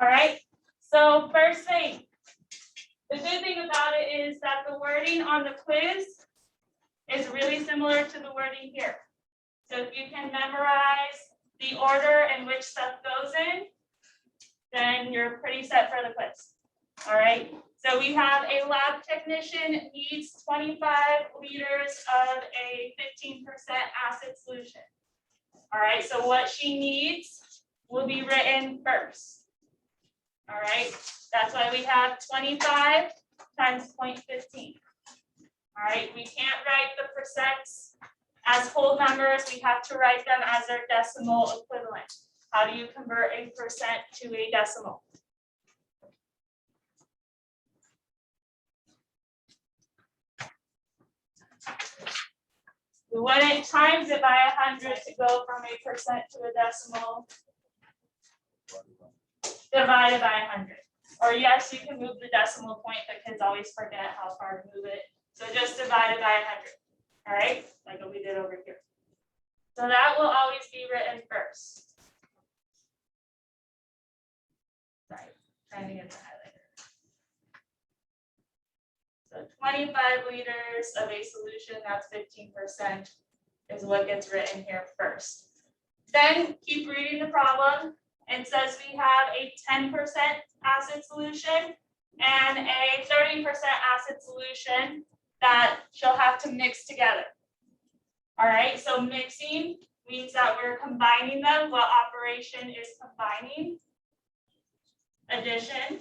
All right, so first thing, the good thing about it is that the wording on the quiz is really similar to the wording here. So if you can memorize the order in which stuff goes in, then you're pretty set for the quiz. All right, so we have a lab technician needs 25 liters of a 15% acid solution. All right, so what she needs will be written first. All right, that's why we have 25 times 0.15. All right, we can't write the percents as whole numbers. We have to write them as their decimal equivalent. How do you convert a percent to a decimal? We wouldn't times it by 100 to go from a percent to a decimal. Divided by 100. Or yes, you can move the decimal point, but kids always forget how far to move it. So just divide it by 100. All right, like what we did over here. So that will always be written first. Sorry, trying to get the highlighter. So 25 liters of a solution, that's 15%, is what gets written here first. Then keep reading the problem. It says we have a 10% acid solution and a 30% acid solution that she'll have to mix together. All right, so mixing means that we're combining them. What operation is combining? Addition.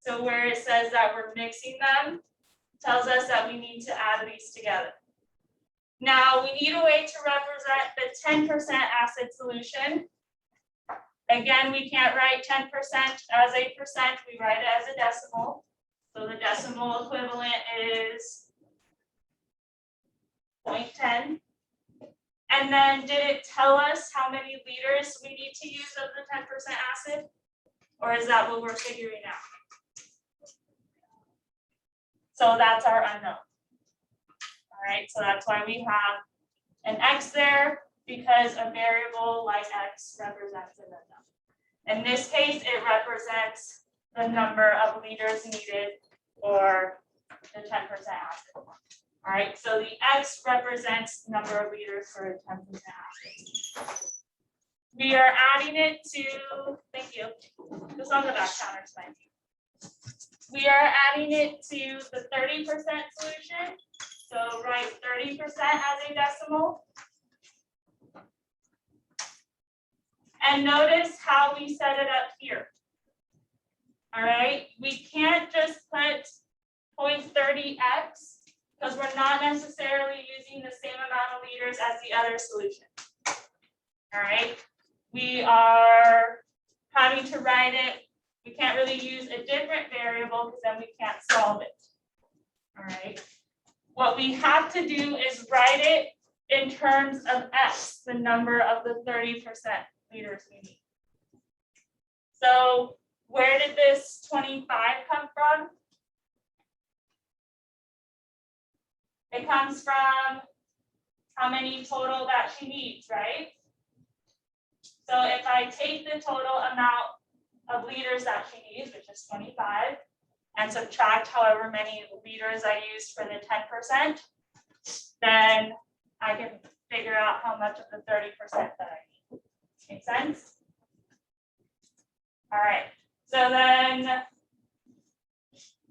So where it says that we're mixing them, tells us that we need to add these together. Now we need a way to represent the 10% acid solution. Again, we can't write 10% as a percent, we write it as a decimal. So the decimal equivalent is 0.10. And then did it tell us how many liters we need to use of the 10% acid? Or is that what we're figuring out? So that's our unknown. All right, so that's why we have an X there, because a variable like X represents an unknown. In this case, it represents the number of liters needed for the 10% acid. All right, so the X represents number of liters for 10% acid. We are adding it to, thank you, this on the back counter is fine. We are adding it to the 30% solution. So write 30% as a decimal. And notice how we set it up here. All right, we can't just put 0.30x because we're not necessarily using the same amount of liters as the other solution. All right, we are having to write it. We can't really use a different variable because then we can't solve it. All right, what we have to do is write it in terms of x, the number of the 30% liters we need. So where did this 25 come from? It comes from how many total that she needs, right? So if I take the total amount of liters that she needs, which is 25, and subtract however many liters I used for the 10%, then I can figure out how much of the 30% that I need. Make sense? All right, so then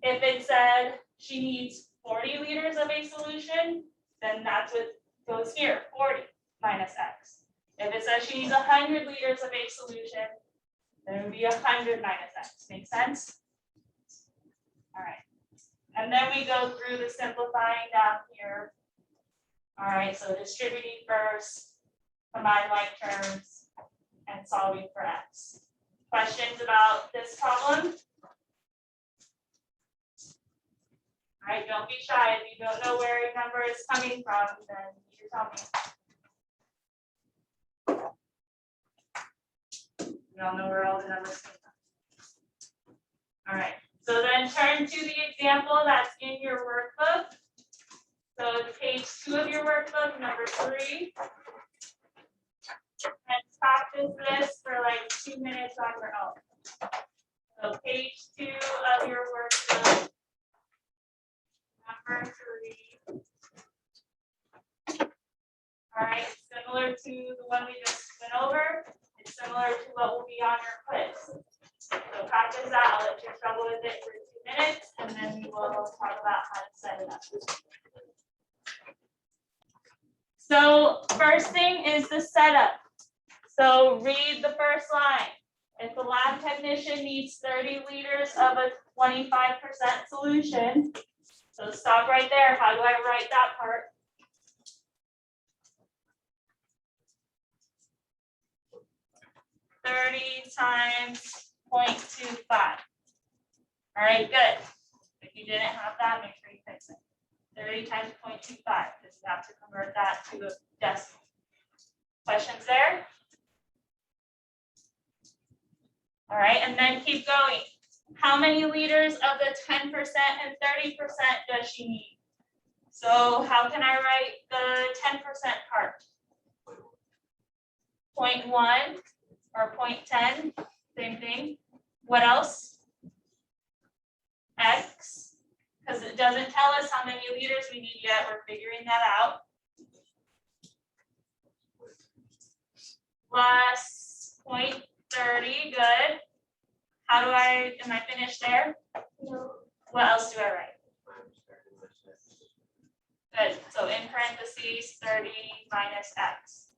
if it said she needs 40 liters of a solution, then that's what goes here, 40 minus x. If it says she needs 100 liters of a solution, then it would be 100 minus x. Make sense? All right, and then we go through the simplifying down here. All right, so distributing first, combine like terms, and solving for x. Questions about this problem? All right, don't be shy. If you don't know where your number is coming from, then you tell me. We all know where all the numbers come from. All right, so then turn to the example that's in your workbook. So it's page 2 of your workbook, number 3. And practice this for like 2 minutes on your own. page 2 of your workbook. Number 3. All right, similar to the one we just went over. It's similar to what will be on your quiz. So practice that. I'll let you struggle with it for 2 minutes, and then we will talk about how to set it up. So first thing is the setup. So read the first line. If the lab technician needs 30 liters of a 25% solution, so stop right there. How do I write that part? $30 times 0.25. All right, good. If you didn't have that, make sure you fix it. 30 times 0.25, because you have to convert that to a decimal. Questions there? All right, and then keep going. How many liters of the 10% and 30% does she need? So how can I write the 10% part? 0.1 or 0.10, same thing. What else? X, because it doesn't tell us how many liters we need yet. We're figuring that out. Plus 0.30, good. How do am I finished there? No. What else do I write? Good, so in parentheses, 30 minus X.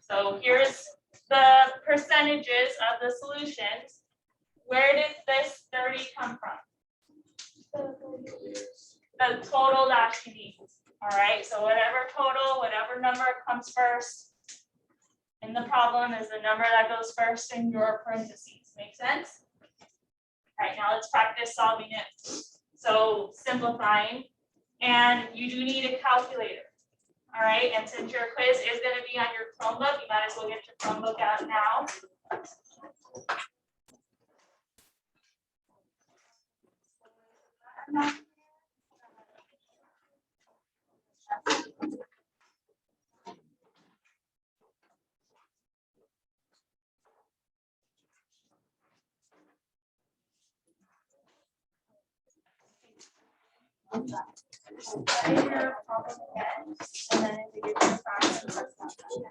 So here's the percentages of the solutions. Where did this 30 come from? The total that she needs. All right, so whatever total, whatever number comes first in the problem is the number that goes first in your parentheses. Make sense? All right, now let's practice solving it. So simplifying, and you do need a calculator. All right, and since your quiz is going to be on your Chromebook, you might as well get your Chromebook out now. Your problem again, and then if you get your fractions, let's not touch it.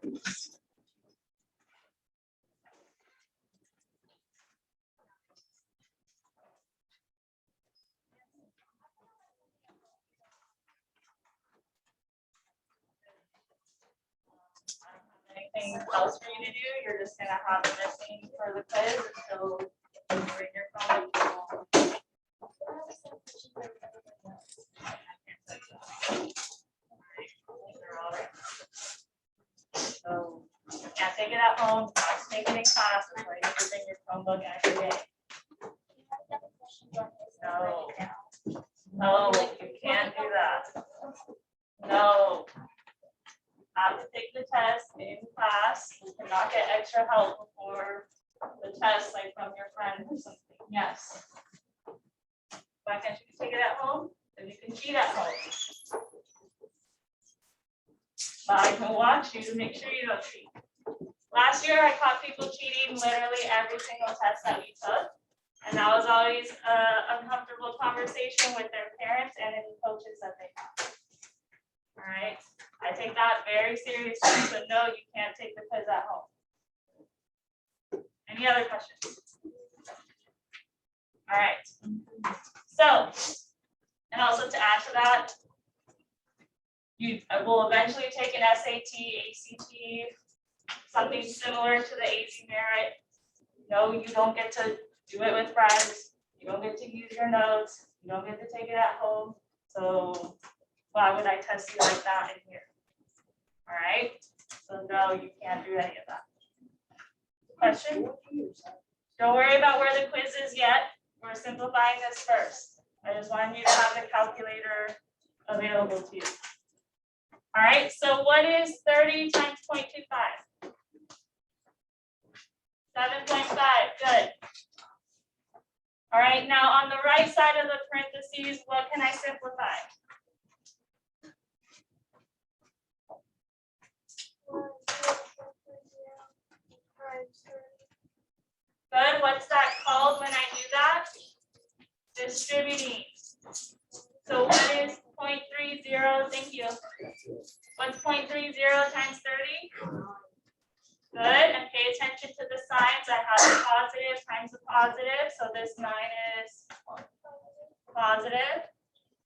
Anything else for you to do? You're just gonna have this thing for the quiz until you bring your phone. So you can't take it at home, not take it in class, that's why you have to bring your Chromebook every day. No, you can't do that. No. Have to take the test in class. You cannot get extra help before the test, like from your friend or something. Yes. Why can't you take it at home? Then you can cheat at home. But I can watch you to make sure you don't cheat. Last year, I caught people cheating literally every single test that we took. And that was always an uncomfortable conversation with their parents and any coaches that they have. All right. I take that very seriously, so no, you can't take the quiz at home. Any other questions? All right. So, and also to add to that, you will eventually take an SAT, ACT, something similar to the AZ Merit. No, you don't get to do it with friends. You don't get to use your notes. You don't get to take it at home. So why would I test you like that in here? All right. So no, you can't do any of that. Question? Don't worry about where the quiz is yet. We're simplifying this first. I just wanted you to have the calculator available to you. All right. So what is 30 times 0.25? 7.5. Good. All right. Now on the right side of the parentheses, what can I simplify? Good. What's that called when I do that? distributing. So what is 0.30? Thank you. What's 0.30 times 30? Good, and pay attention to the signs. I have a positive times a positive, so this minus positive.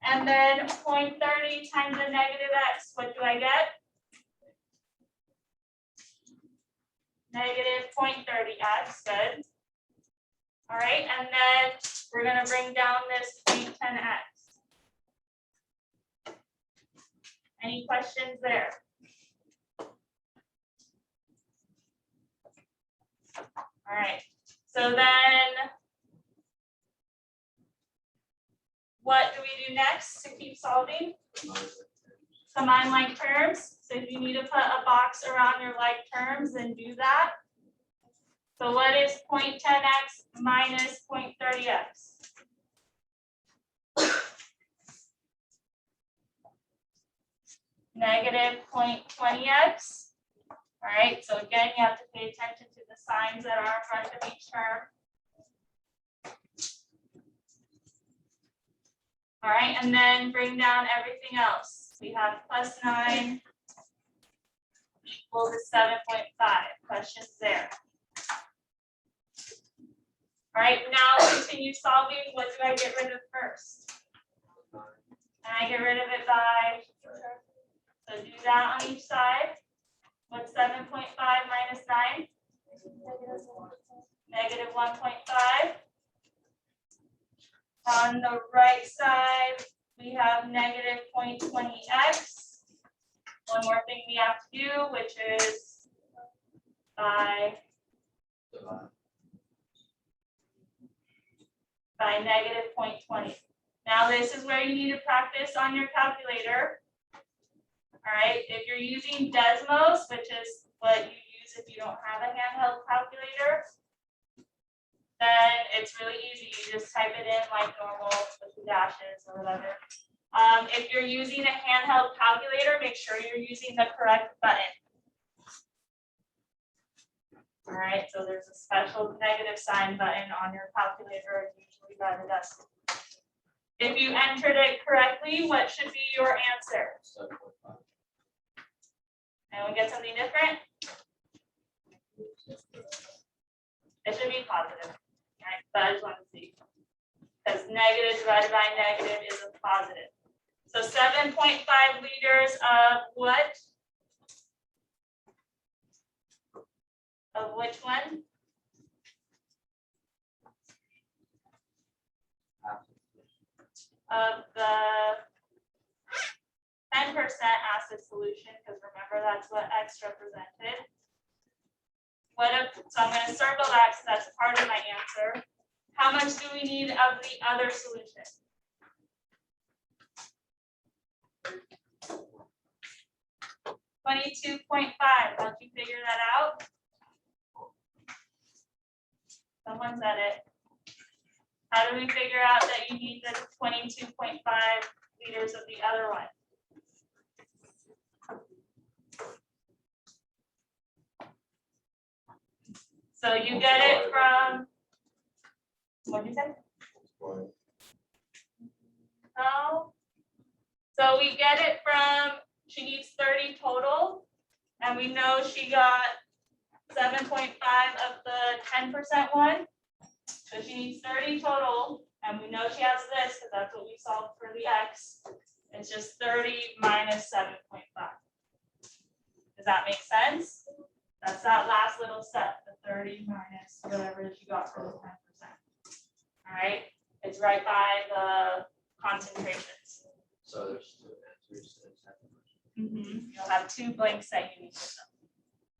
And then 0.30 times a negative x, what do I get? Negative 0.30x, good. All right, and then we're gonna bring down this 0.10x. Any questions there? All right, so then what do we do next to keep solving? Combine like terms. So if you need to put a box around your like terms, then do that. So what is 0.10x minus 0.30x? Negative 0.20x. All right, so again, you have to pay attention to the signs that are in front of each term. All right, and then bring down everything else. We have plus 9 equal to 7.5. Questions there? All right, now continue solving. What do I get rid of first? And I get rid of it by, so do that on each side. What's 7.5 minus 9? Negative 1.5. On the right side, we have negative 0.20x. One more thing we have to do, which is by negative 0.20. Now this is where you need to practice on your calculator. All right, if you're using Desmos, which is what you use if you don't have a handheld calculator, then it's really easy. You just type it in like normal with the dashes or whatever. If you're using a handheld calculator, make sure you're using the correct button. All right, so there's a special negative sign button on your calculator, usually by the decimal. If you entered it correctly, what should be your answer? 7.5. And we get something different? It should be positive. Right? But I just want to see. Because negative divided by negative is a positive. So 7.5 liters of what? Of which one? Of the 10% acid solution, because remember that's what X represented. What if, so I'm going to circle that because that's part of my answer. How much do we need of the other solution? $22.5. How'd you figure that out? Someone said it. How do we figure out that you need the 22.5 liters of the other one? So you get it from, what did you say? No. So we get it from, she needs 30 total, and we know she got 7.5 of the 10% one. So she needs 30 total, and we know she has this because that's what we solved for the X. It's just 30 minus 7.5. Does that make sense? That's that last little step, the 30 minus whatever that you got for the 10%. All right, it's right by the concentrations. So there's two answers to the second question. You'll have two blanks that you need to fill.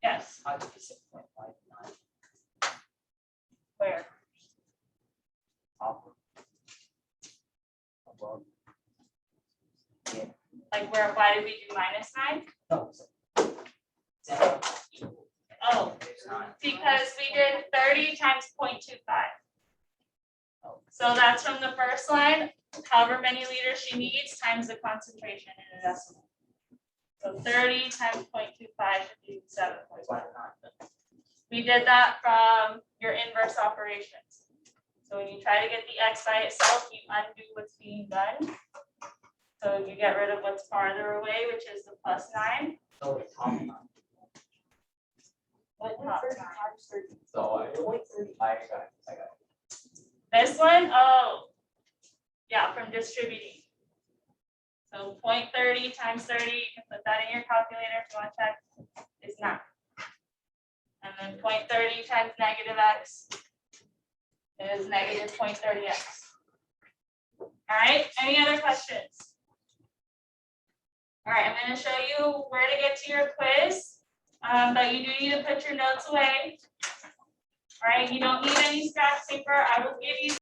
Yes. How did you say 0.59? Where? Above. Like where? Why did we do minus 9? No. Oh, because we did 30 times 0.25. So that's from the first line, however many liters she needs times the concentration in a decimal. So 30 times 0.25 should be 7.5. We did that from your inverse operations. So when you try to get the x by itself, you undo what's being done. So you get rid of what's farther away, which is the +9. So it's top nine. What top nine? So I got it. This one, oh, yeah, from distributing. So 0.30 times 30, you can put that in your calculator if you want to check, is 9. And then 0.30 times negative x is negative 0.30x. All right, any other questions? All right, I'm going to show you where to get to your quiz, but you do need to put your notes away. All right, you don't need any scratch paper. I will give you